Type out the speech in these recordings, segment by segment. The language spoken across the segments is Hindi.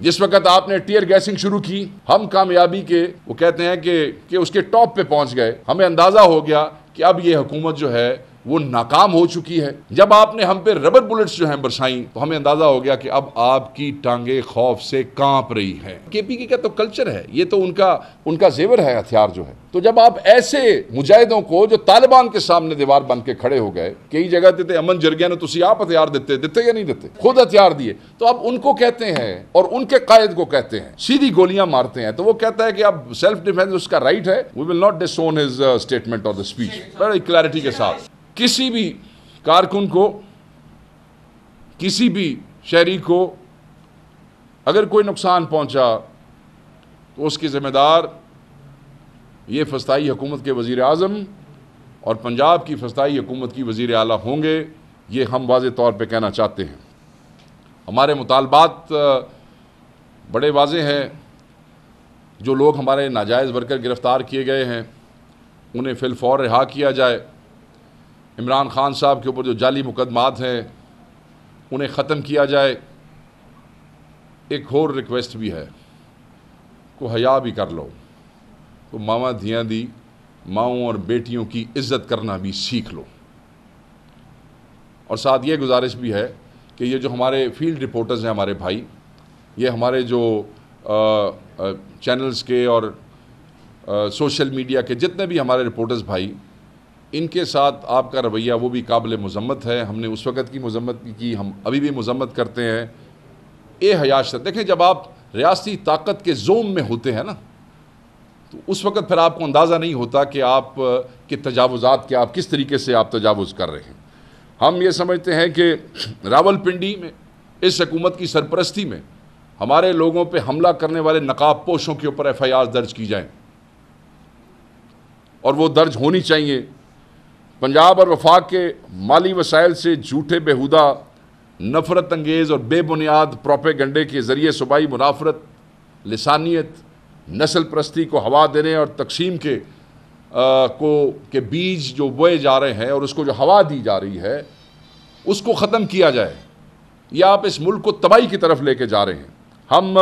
जिस वक्त आपने टीयर गैसिंग शुरू की, हम कामयाबी के वो कहते हैं कि उसके टॉप पे पहुंच गए। हमें अंदाजा हो गया कि अब ये हुकूमत जो है वो नाकाम हो चुकी है। जब आपने हम पे रबर बुलेट्स जो हैं बरसाई, तो हमें अंदाजा हो गया कि अब आपकी टांगे खौफ से कांप रही हैं। केपीके का तो कल्चर है, ये तो उनका जेवर है, हथियार जो है। तो जब आप ऐसे मुजाहिदों को जो तालिबान के सामने दीवार बन के खड़े हो गए, कई जगह देते अमन जरगिया ने तुसी आप हथियार देते या नहीं देते, खुद हथियार दिए, तो अब उनको कहते हैं और उनके कायद को कहते हैं सीधी गोलियां मारते हैं। तो वो कहता है कि अब सेल्फ डिफेंस उसका राइट है, we will not disown his statement और द स्पीच। बड़ी क्लैरिटी के साथ किसी भी कारकुन को, किसी भी शहरी को अगर कोई नुकसान पहुंचा तो उसकी जिम्मेदार ये फस्ताई हुकूमत के वज़ीर आज़म और पंजाब की फस्ताई हुकूमत की वज़ीर आला होंगे। ये हम वाज़े तौर पे कहना चाहते हैं। हमारे मुतालबात बड़े वाज़े हैं। जो लोग हमारे नाजायज़ वर्कर गिरफ़्तार किए गए हैं उन्हें फिलफौर रिहा किया जाए। इमरान खान साहब के ऊपर जो जाली मुकदमात हैं उन्हें ख़त्म किया जाए। एक और रिक्वेस्ट भी है को हया भी कर लो, तो मामा धियाँ दी माओं और बेटियों की इज़्ज़त करना भी सीख लो। और साथ ये गुजारिश भी है कि ये जो हमारे फील्ड रिपोर्टर्स हैं, हमारे भाई, ये हमारे जो चैनल्स के और सोशल मीडिया के जितने भी हमारे रिपोर्टर्स भाई, इनके साथ आपका रवैया वो भी काबिल मज़म्मत है। हमने उस वक़्त की मज़म्मत की, हम अभी भी मज़म्मत करते हैं। ए हयाश देखें, जब आप रियासती ताकत के जोम में होते हैं ना, तो उस वक़्त फिर आपको अंदाज़ा नहीं होता कि आप के तजावुज़ात के आप किस तरीके से आप तजावुज़ कर रहे हैं। हम ये समझते हैं कि रावलपिंडी में इस हुकूमत की सरपरस्ती में हमारे लोगों पे हमला करने वाले नकाब पोशों के ऊपर FIR दर्ज की जाएँ और वो दर्ज होनी चाहिए। पंजाब और वफाक के माली वसाइल से झूठे, बेहुदा, नफ़रत अंगेज़ और बेबुनियाद प्रोपेगंडे के ज़रिए सूबाई मुनाफरत, लिसानियत, नस्ल परस्ती को हवा देने और तकसीम के बीज जो बोए जा रहे हैं और उसको जो हवा दी जा रही है उसको ख़त्म किया जाए, या आप इस मुल्क को तबाही की तरफ लेके जा रहे हैं। हम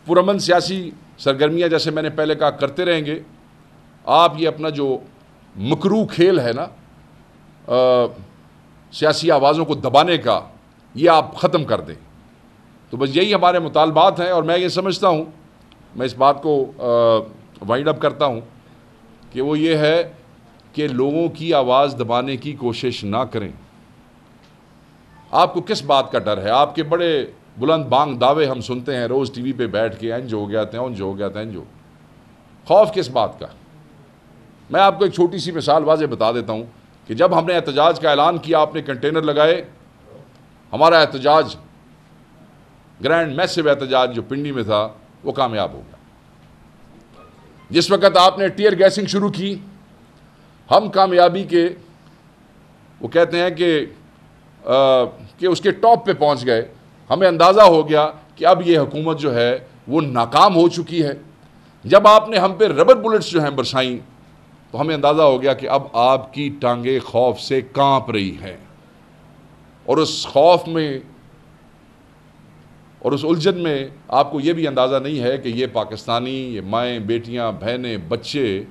पुरअमन सियासी सरगर्मियाँ, जैसे मैंने पहले कहा, करते रहेंगे। आप ये अपना जो मकरू खेल है ना सियासी आवाज़ों को दबाने का, ये आप ख़त्म कर दें। तो बस यही हमारे मुतालबात हैं। और मैं ये समझता हूँ, मैं इस बात को वाइंड अप करता हूँ कि वो ये है कि लोगों की आवाज़ दबाने की कोशिश ना करें। आपको किस बात का डर है? आपके बड़े बुलंद बांग दावे हम सुनते हैं रोज़ टीवी पे बैठ के, इंज हो गया था, उंज हो गया था, इंज हो। खौफ किस बात का? मैं आपको एक छोटी सी मिसाल वाज़े बता देता हूँ कि जब हमने एहतजाज का ऐलान किया, आपने कंटेनर लगाए, हमारा एहतजाज, ग्रैंड मैसिव एहतजाज जो पिंडी में था, वो कामयाब हो गया। जिस वक्त आपने टीयर गैसिंग शुरू की, हम कामयाबी के वो कहते हैं कि उसके टॉप पे पहुंच गए। हमें अंदाज़ा हो गया कि अब ये हुकूमत जो है वो नाकाम हो चुकी है। जब आपने हम पे रबर बुलेट्स जो हैं बरसाई, तो हमें अंदाज़ा हो गया कि अब आपकी टांगे खौफ से कांप रही हैं। और उस खौफ में और उस उलझन में आपको ये भी अंदाज़ा नहीं है कि ये पाकिस्तानी, ये माएँ, बेटियाँ, बहनें, बच्चे,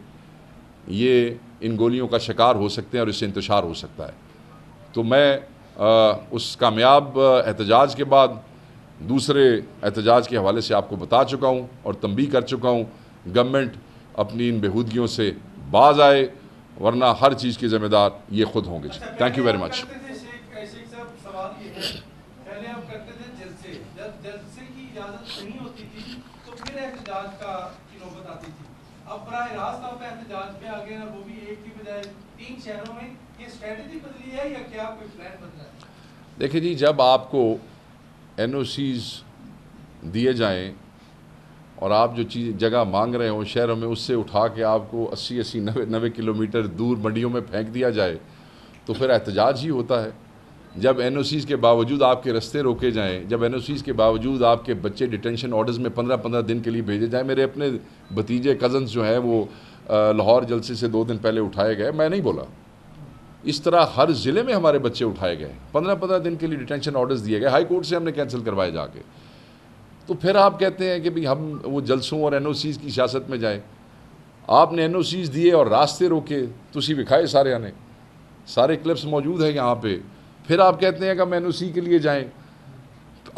ये इन गोलियों का शिकार हो सकते हैं और इससे इंतशार हो सकता है। तो मैं उस कामयाब एहतजाज के बाद दूसरे एहतजाज के हवाले से आपको बता चुका हूँ और तंबीह कर चुका हूँ। गवर्नमेंट अपनी इन बेहूदगियों से बाज आए, वरना हर चीज़ की जिम्मेदार ये खुद होंगे। Thank you very much. देखिए जी, जब आपको NOCs दिए जाएं और आप जो चीज़ जगह मांग रहे हो शहरों में, उससे उठा के आपको 80-80, 90 किलोमीटर दूर मंडियों में फेंक दिया जाए, तो फिर एहतजाज ही होता है। जब NOCs के बावजूद आपके रास्ते रोके जाएं, जब NOCs के बावजूद आपके बच्चे डिटेंशन ऑर्डर्स में 15-15 दिन के लिए भेजे जाएं। मेरे अपने भतीजे कज़न्स जो हैं वो लाहौर जलसे से 2 दिन पहले उठाए गए, मैं नहीं बोला। इस तरह हर ज़िले में हमारे बच्चे उठाए गए, 15-15 दिन के लिए डिटेंशन ऑर्डर्स दिए गए, हाई कोर्ट से हमने कैंसिल करवाए जाके। तो फिर आप कहते हैं कि भाई हम वो जलसों और NOCs की सियासत में जाएं। आपने NOCs दिए और रास्ते रोके, तुसी विखाए सारे आने, सारे क्लिप्स मौजूद है यहाँ पे। फिर आप कहते हैं कि हम NOC के लिए जाएं।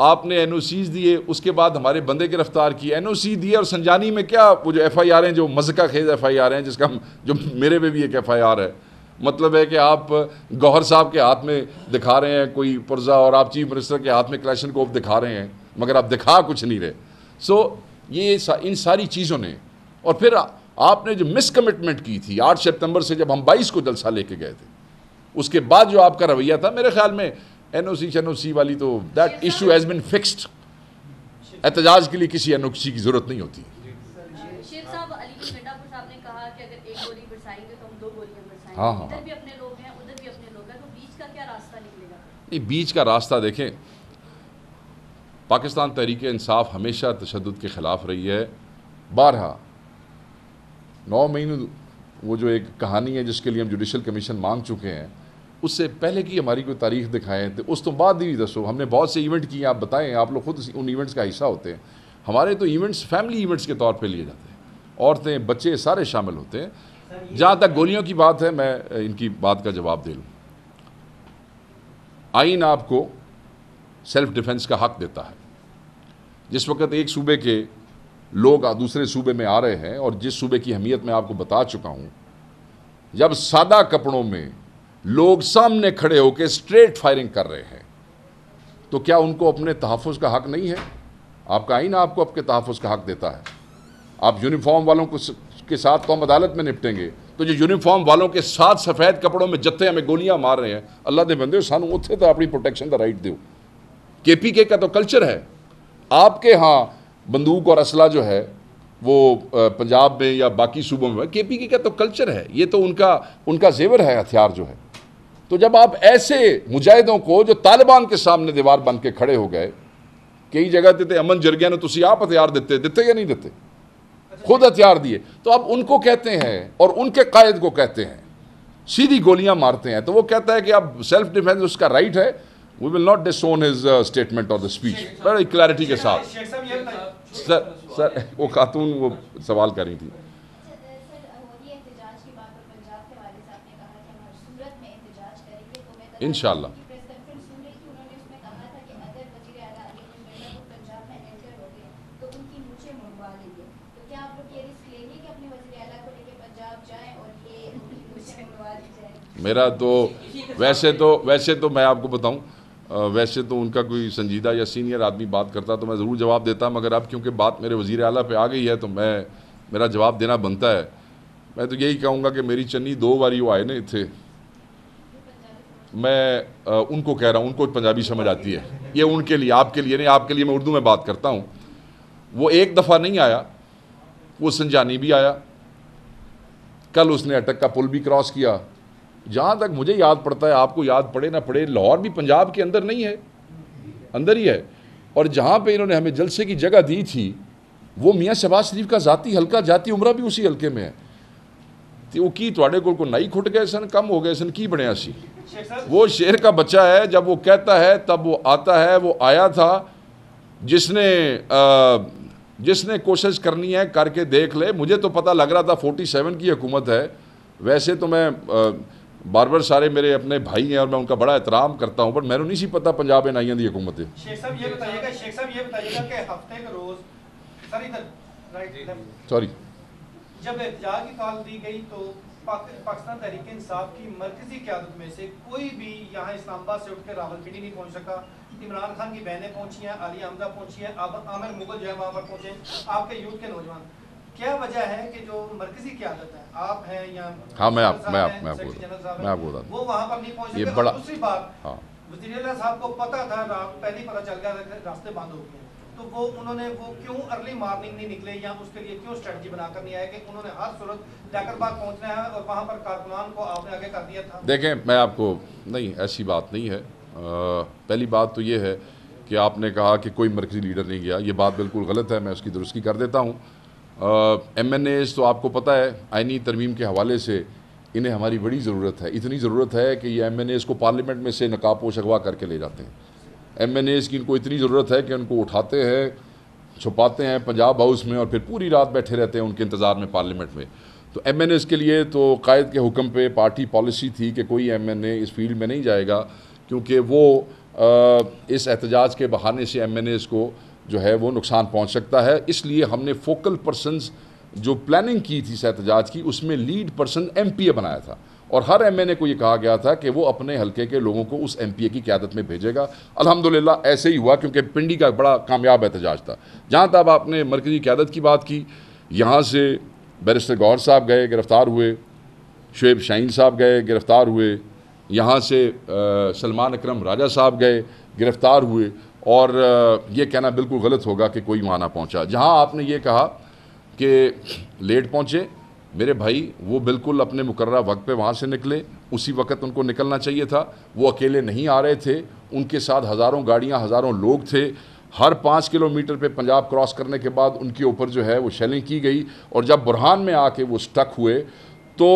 आपने NOCs दिए, उसके बाद हमारे बंदे गिरफ्तार किए। NOC दिए और संजानी में क्या वो जो FIR हैं, जो मज़का खेज FIR हैं, जिसका जो मेरे पे भी एक FIR है, मतलब है कि आप गौहर साहब के हाथ में दिखा रहे हैं कोई पुर्जा और आप चीफ मिनिस्टर के हाथ में क्लैशनकोफ दिखा रहे हैं, मगर आप दिखा कुछ नहीं रहे। ये इन सारी चीज़ों ने, और फिर आपने जो मिसकमिटमेंट की थी 8 सितंबर से जब हम 22 को जलसा लेके गए थे, उसके बाद जो आपका रवैया था, मेरे ख्याल में NOC वाली तो that issue has been fixed. एहतजाज के लिए किसी NOC की ज़रूरत नहीं होती। शेख साहब, अली मिर्जापुर साहब ने कहा कि अगर एक गोली बरसाएंगे तो हम 2 गोलियां बरसाएंगे। हाँ। इधर भी अपने लोग हैं, उधर भी अपने लोग हैं, तो बीच का क्या रास्ता निकलेगा? नहीं, बीच का रास्ता देखें, पाकिस्तान तहरीक इंसाफ हमेशा तशद्दुद के ख़िलाफ़ रही है। 9 महीने वो जो एक कहानी है जिसके लिए हम जुडिशल कमीशन मांग चुके हैं, उससे पहले की हमारी कोई तारीख दिखाएं तो उस तो बाद ही दसो। हमने बहुत से इवेंट किए, आप बताएं, आप लोग खुद उन इवेंट्स का हिस्सा होते हैं। हमारे तो इवेंट्स फैमिली इवेंट्स के तौर पे लिए जाते हैं, औरतें बच्चे सारे शामिल होते हैं। जहाँ तक गोलियों की बात है, मैं इनकी बात का जवाब दे लूँ। आइन आपको सेल्फ डिफेंस का हक देता है। जिस वक्त एक सूबे के लोग दूसरे सूबे में आ रहे हैं, और जिस सूबे की अहमियत मैं आपको बता चुका हूँ, जब सादा कपड़ों में लोग सामने खड़े होकर स्ट्रेट फायरिंग कर रहे हैं, तो क्या उनको अपने तहफ़्फ़ुज़ का हक नहीं है? आपका आइन आपको आपके तहफ़्फ़ुज़ का हक देता है। आप यूनिफॉर्म वालों के साथ तो हम अदालत में निपटेंगे, तो जो यूनिफॉर्म वालों के साथ सफ़ेद कपड़ों में जत्थे हमें गोलियां मार रहे हैं, अल्लाह दे बंदे सानू उत्थे तो अपनी प्रोटेक्शन का राइट दो। KPK का तो कल्चर है। आपके यहाँ बंदूक और असला जो है वो पंजाब में या बाकी सूबों में, KPK का तो कल्चर है, ये तो उनका जेवर है, हथियार जो है। तो जब आप ऐसे मुजाहिदों को जो तालिबान के सामने दीवार बन के खड़े हो गए, कई जगह देते अमन जरगिया ने, तुसी आप हथियार देते या नहीं देते, खुद हथियार दिए, तो आप उनको कहते हैं और उनके कायद को कहते हैं सीधी गोलियां मारते हैं। तो वो कहता है कि अब सेल्फ डिफेंस उसका राइट है, we will not disown his statement और द स्पीच, बड़ी क्लैरिटी के साथ। सर वो खातून वो सवाल कर रही थी। इंशाअल्लाह मेरा तो वैसे तो मैं आपको बताऊं, वैसे तो उनका कोई संजीदा या सीनियर आदमी बात करता तो मैं ज़रूर जवाब देता, मगर अब क्योंकि बात मेरे वज़ीर आला पे आ गई है तो मेरा जवाब देना बनता है। मैं तो यही कहूँगा कि मेरी चन्नी 2 बारी वो आए ना थे, मैं उनको कह रहा हूँ, उनको पंजाबी समझ आती है, ये उनके लिए, आपके लिए नहीं, आपके लिए मैं उर्दू में बात करता हूँ। वो एक दफ़ा नहीं आया, वो संजानी भी आया, कल उसने अटक का पुल भी क्रॉस किया। जहाँ तक मुझे याद पड़ता है, आपको याद पड़े ना पड़े, लाहौर भी पंजाब के अंदर नहीं है, अंदर ही है। और जहाँ पे इन्होंने हमें जलसे की जगह दी थी, वो मियाँ शहबाज शरीफ का ज़ाती हल्का, जाती उम्रा भी उसी हल्के में है। तो वो की तुहाडे को नहीं खुट गए सन, कम हो गए सन, की बनया सी। वो शेर का बच्चा है, जब वो कहता है तब वो आता है। वो आया था जिसने कोशिश करनी है करके देख ले। मुझे तो पता लग रहा था 47 की हुकूमत है। वैसे तो मैं बार सारे मेरे अपने भाई हैं और मैं उनका बड़ा एहतराम करता हूँ, पर मैंने नहीं सी पता पंजाब में आइया दी हुकूमत है। शेख साहब ये बताइएगा कि हफ्ते के रोज सॉरी जब एहतजाज की कॉल दी गई तो पाकिस्तान तहरीक इंसाफ की मरकजी क़यादत में से कोई भी यहाँ इस्लामाबाद से उठ कर रावलपिंडी नहीं पहुँच सका। इमरान खान की बहनें पहुँची हैं, आलिया हमजा पहुँची हैं, आमिर मुगल जो है वहाँ पर पहुँचे, आपके यूथ के नौजवान। क्या वजह है कि जो मरकजी क़यादत है, आप हैं या हाँ मैं आपको बता वो वहाँ पर नहीं पहुँच ये सके। बड़ा दूसरी बात, हाँ, वज़ीर आला साहब को पता था, पहले ही पता चल गया रास्ते बंद हो गए, तो वो क्यों अर्ली मॉर्निंग नहीं निकले या उसके लिए क्यों स्ट्रेटजी बनाकर नहीं आए कि उन्होंने हर सूरत जाकरबाग पहुंचना है और वहां पर कारकुनान को आपने आगे कर दिया था? देखें, मैं आपको नहीं, ऐसी बात नहीं है। पहली बात तो ये है कि आपने कहा कि कोई मरकजी लीडर नहीं गया, ये बात बिल्कुल गलत है, मैं उसकी दुरुस्ती कर देता हूँ। MNAs तो आपको पता है आइनी तरमीम के हवाले से इन्हें हमारी बड़ी ज़रूरत है। इतनी ज़रूरत है कि ये MNAs को पार्लियामेंट में से नकाब पोश अगवा करके ले जाते हैं। MNAs की इनको इतनी ज़रूरत है कि उनको उठाते हैं छुपाते हैं पंजाब हाउस में और फिर पूरी रात बैठे रहते हैं उनके इंतज़ार में पार्लियामेंट में। तो MNAs के लिए तो कायद के हुक्म पे पार्टी पॉलिसी थी कि कोई MNA इस फील्ड में नहीं जाएगा, क्योंकि वो इस एहतजाज के बहाने से MNAs को जो है वो नुकसान पहुंच सकता है। इसलिए हमने फोकल पर्सनस जो प्लानिंग की थी इस एहतजाज की, उसमें लीड पर्सन MPA बनाया था और हर MNA को ये कहा गया था कि वो अपने हलके के लोगों को उस MPA की क़यादत में भेजेगा। अल्हम्दुलिल्लाह ऐसे ही हुआ, क्योंकि पिंडी का बड़ा कामयाब एहतजाज था। जहाँ तक आपने मरकज़ी क़यादत की बात की, यहाँ से बैरिस्टर गौहर साहब गए, गिरफ़्तार हुए, शुएब शाहीन साहब गए, गिरफ़्तार हुए, यहाँ से सलमान अकरम राजा साहब गए, गिरफ़्तार हुए। और ये कहना बिल्कुल गलत होगा कि कोई वहाँ ना पहुँचा। जहाँ आपने ये कहा कि लेट पहुँचे, मेरे भाई वो बिल्कुल अपने मुकर्रर वक्त पे वहाँ से निकले, उसी वक्त उनको निकलना चाहिए था। वो अकेले नहीं आ रहे थे, उनके साथ हज़ारों गाड़ियाँ, हज़ारों लोग थे। हर 5 किलोमीटर पे पंजाब क्रॉस करने के बाद उनके ऊपर जो है वो शेलिंग की गई और जब बुरहान में आके वो स्टक हुए तो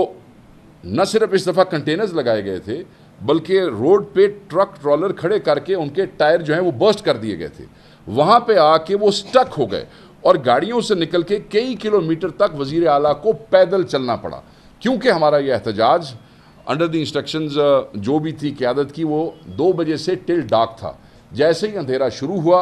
न सिर्फ इस दफ़ा कंटेनर्स लगाए गए थे, बल्कि रोड पे ट्रक ट्रॉलर खड़े करके उनके टायर जो हैं वो बर्स्ट कर दिए गए थे। वहाँ पे आके वो स्टक हो गए और गाड़ियों से निकल के कई किलोमीटर तक वज़ीर आला को पैदल चलना पड़ा, क्योंकि हमारा ये एहतजाज अंडर द इंस्ट्रक्शंस जो भी थी क़यादत की वो 2 बजे से टिल डार्क था। जैसे ही अंधेरा शुरू हुआ,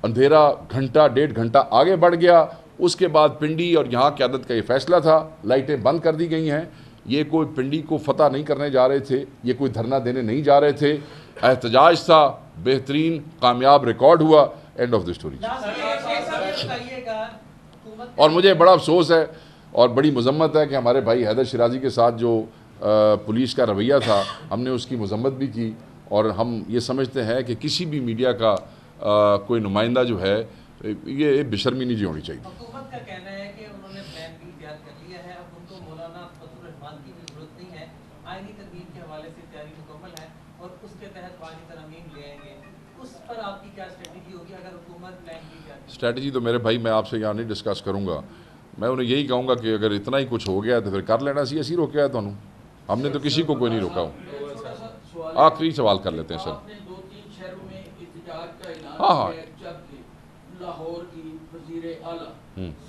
अंधेरा घंटा 1.5 घंटा आगे बढ़ गया। उसके बाद पिंडी और यहाँ क़यादत का ये फ़ैसला था, लाइटें बंद कर दी गई हैं। ये कोई पिंडी को फतह नहीं करने जा रहे थे, ये कोई धरना देने नहीं जा रहे थे। एहतजाज था, बेहतरीन कामयाब रिकॉर्ड हुआ, एंड ऑफ द स्टोरी। और मुझे बड़ा अफसोस है और बड़ी मजम्मत है कि हमारे भाई हैदर शिराजी के साथ जो पुलिस का रवैया था, हमने उसकी मजम्मत भी की और हम ये समझते हैं कि किसी भी मीडिया का कोई नुमाइंदा जो है ये बेशर्मी नहीं होनी चाहिए। हुकूमत का कहना है कि उन्होंने प्लान भी तैयार कर लिया है, अब उनको मौलाना फजल रहमान की भी जरूरत नहीं है, आईनी तरमीम के हवाले से तैयारी मुकम्मल है और उसके तहत वाली तरमीम ले आएंगे। उस पर आपकी क्या स्ट्रेटजी होगी अगर हुकूमत प्लान भी तैयार? स्ट्रेटजी तो मेरे भाई मैं आपसे यहाँ नहीं डिस्कस करूँगा। मैं उन्हें यही कहूँगा कि अगर इतना ही कुछ हो गया तो फिर कर लेना सी, असी रोके है तुहानू, हमने तो किसी को कोई नहीं रोका हूँ। आखिरी सवाल कर लेते हैं सर। हाँ हाँ, लाहौर की वजीर आला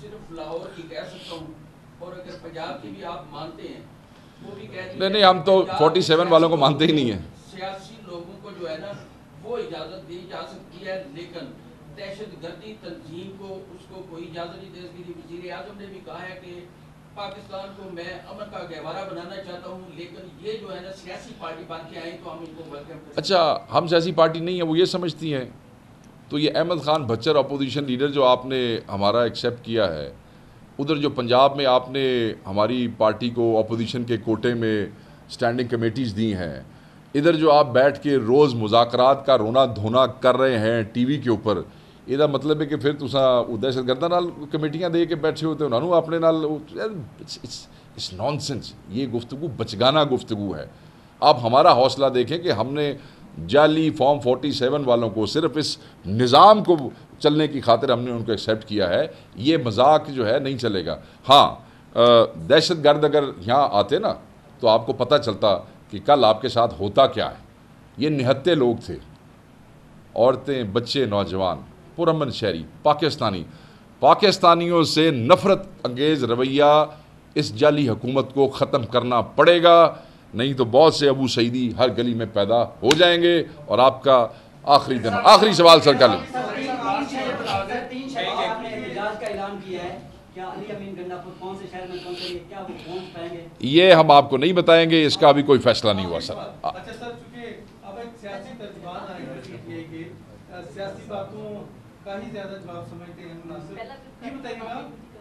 सिर्फ लाहौर की कह सकता हूँ, और अगर पंजाब की भी आप मानते हैं वो भी कह नहीं, हम तो 47 वालों को मानते ही नहीं है। सियासी लोगों को जो है ना वो इजाज़त दी जा सकती है, लेकिन दहशतगर्दी तंजीम को उसको कोई इजाज़त नहीं दे सकती। वजीर आज़म ने भी कहा है कि पाकिस्तान को मैं अमन का गहवारा बनाना चाहता हूँ, लेकिन ये जो है ना सियासी पार्टी बन के आई तो हम इनको वेलकम। अच्छा, हम सियासी पार्टी नहीं है वो ये समझती हैं। तो ये अहमद ख़ान भच्चर अपोजिशन लीडर जो आपने हमारा एक्सेप्ट किया है, उधर जो पंजाब में आपने हमारी पार्टी को अपोजिशन के कोटे में स्टैंडिंग कमेटीज़ दी हैं, इधर जो आप बैठ के रोज़ मुज़ाकरात का रोना धोना कर रहे हैं टीवी के ऊपर, ਇਹਦਾ मतलब है कि फिर तुसा दहशतगर्दां नाल कमेटियां दे के बैठे होते उन्होंने अपने नाल। इट्स नॉनसेंस, ये गुफ्तगू बचगाना गुफ्तगू है। आप हमारा हौसला देखें कि हमने जाली फॉर्म 47 वालों को सिर्फ इस निज़ाम को चलने की खातिर हमने उनको एक्सेप्ट किया है। ये मजाक जो है नहीं चलेगा। हाँ, दहशतगर्द अगर यहाँ आते ना तो आपको पता चलता कि कल आपके साथ होता क्या है। ये निहत्ते लोग थे, औरतें, बच्चे, नौजवान, पुरअमन शहरी पाकिस्तानियों से नफ़रत अंगेज़ रवैया इस जाली हुकूमत को ख़त्म करना पड़ेगा, नहीं तो बहुत से अबू सईदी हर गली में पैदा हो जाएंगे। और आपका आखिरी दिन, आखिरी सवाल सर का लें। ये हम आपको नहीं बताएंगे, इसका अभी कोई फैसला नहीं हुआ सर। अच्छा सर, चूंकि अब एक सियासी तर्जुमान आएगा कि सियासी बातों का ही ज्यादा जवाब समझते हैं मुनासिब। ये बताइएगा,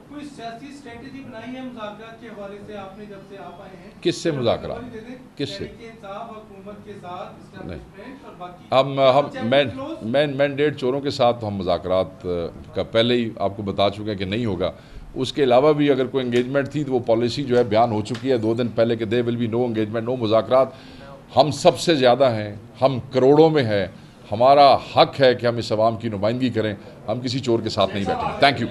कोई सियासी स्ट्रेटजी बनाई है मुज़ाकरात के हवाले से आपने जब से आप आए हैं? किससे मुज़ाकरात? किससे? हुकूमत के साथ हम मैंडेट चोरों के साथ हम मुज़ाकरात का पहले ही आपको बता चुके हैं कि नहीं होगा। उसके अलावा भी अगर कोई एंगेजमेंट थी तो वो पॉलिसी जो है बयान हो चुकी है 2 दिन पहले कि they will be no engagement, no मुज़ाकरात। हम सबसे ज़्यादा हैं, हम करोड़ों में हैं, हमारा हक है कि हम इस अवाम की नुमाइंदगी करें। हम किसी चोर के साथ नहीं बैठेंगे। Thank you.